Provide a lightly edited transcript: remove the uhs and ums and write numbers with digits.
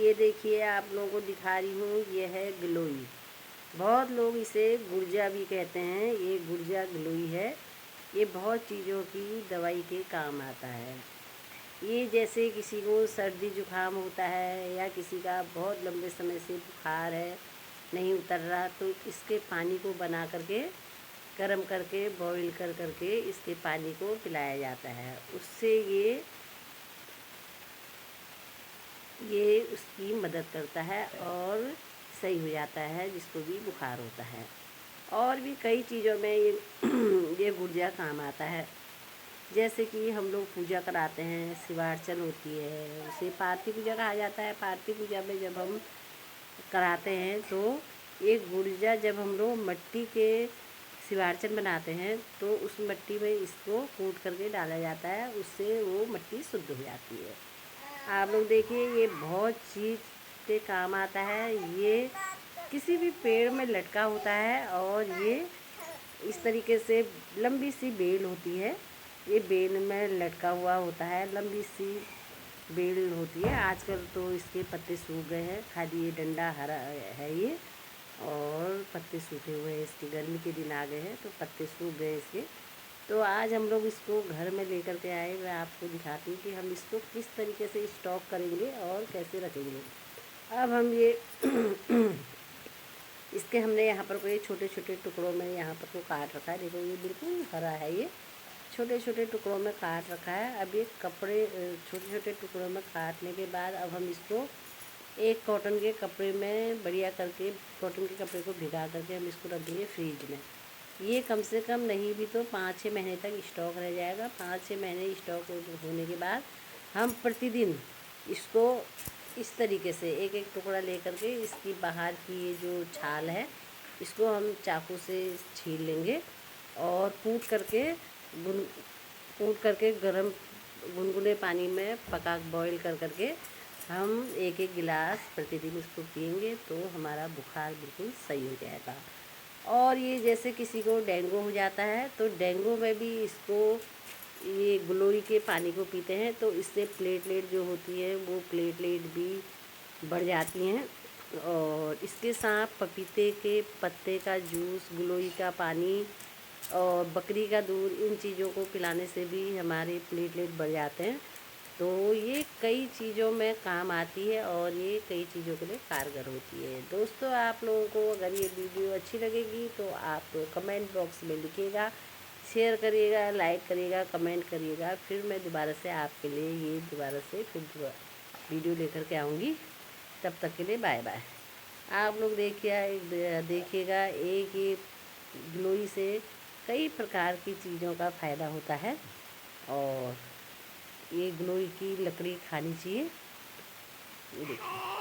ये देखिए आप लोगों को दिखा रही हूँ, ये है गिलोई। बहुत लोग इसे गुर्जा भी कहते हैं। ये गुर्जा गिलोई है। ये बहुत चीज़ों की दवाई के काम आता है। ये जैसे किसी को सर्दी जुकाम होता है या किसी का बहुत लंबे समय से बुखार है, नहीं उतर रहा, तो इसके पानी को बना करके गर्म करके बॉईल कर करके इसके पानी को पिलाया जाता है। उससे ये उसकी मदद करता है और सही हो जाता है जिसको भी बुखार होता है। और भी कई चीज़ों में ये ये गुर्जा काम आता है। जैसे कि हम लोग पूजा कराते हैं, शिवार्चन होती है, उसे पार्थिव पूजा कहा जाता है। पार्थिव पूजा में जब हम कराते हैं तो ये गुर्जा जब हम लोग मिट्टी के शिवार्चन बनाते हैं तो उस मिट्टी में इसको कूट करके डाला जाता है, उससे वो मिट्टी शुद्ध हो जाती है। आप लोग देखिए, ये बहुत चीज़ के काम आता है। ये किसी भी पेड़ में लटका होता है और ये इस तरीके से लंबी सी बेल होती है। ये बेल में लटका हुआ होता है, लंबी सी बेल होती है। आजकल तो इसके पत्ते सूख गए हैं, खाली ये डंडा हरा है ये, और पत्ते सूखे हुए हैं। इसके गर्मी के दिन आ गए हैं तो पत्ते सूख गए इसके। तो आज हम लोग इसको घर में लेकर के आए। मैं आपको दिखाती हूँ कि हम इसको किस तरीके से स्टॉक करेंगे और कैसे रखेंगे। अब हम ये इसके हमने यहाँ पर कोई छोटे छोटे टुकड़ों में यहाँ पर को काट रखा है। देखो ये बिल्कुल हरा है, ये छोटे छोटे टुकड़ों में काट रखा है। अब ये कपड़े छोटे छोटे टुकड़ों में काटने के बाद अब हम इसको एक कॉटन के कपड़े में बढ़िया करके, कॉटन के कपड़े को भिगा करके हम इसको रख देंगे फ्रिज में। ये कम से कम नहीं भी तो 5-6 महीने तक स्टॉक रह जाएगा। 5-6 महीने स्टॉक होने के बाद हम प्रतिदिन इसको इस तरीके से एक एक टुकड़ा ले करके इसकी बाहर की ये जो छाल है इसको हम चाकू से छील लेंगे और कूट करके गरम गुनगुने पानी में पका बॉईल कर करके हम एक एक गिलास प्रतिदिन इसको पिएंगे तो हमारा बुखार बिल्कुल सही हो जाएगा। और ये जैसे किसी को डेंगू हो जाता है तो डेंगू में भी इसको ये गिलोई के पानी को पीते हैं तो इससे प्लेटलेट जो होती है वो प्लेटलेट भी बढ़ जाती हैं। और इसके साथ पपीते के पत्ते का जूस, गिलोई का पानी और बकरी का दूध, इन चीज़ों को पिलाने से भी हमारे प्लेटलेट बढ़ जाते हैं। तो ये कई चीज़ों में काम आती है और ये कई चीज़ों के लिए कारगर होती है। दोस्तों, आप लोगों को अगर ये वीडियो अच्छी लगेगी तो आप कमेंट बॉक्स में लिखिएगा, शेयर करिएगा, लाइक करिएगा, कमेंट करिएगा। फिर मैं दोबारा से आपके लिए ये दोबारा से फिर वीडियो लेकर के आऊँगी। तब तक के लिए बाय बाय। आप लोग देखिएगा, एक ये गिलोई से कई प्रकार की चीज़ों का फ़ायदा होता है और ये गिलोई की लकड़ी खानी चाहिए। ये देखिए।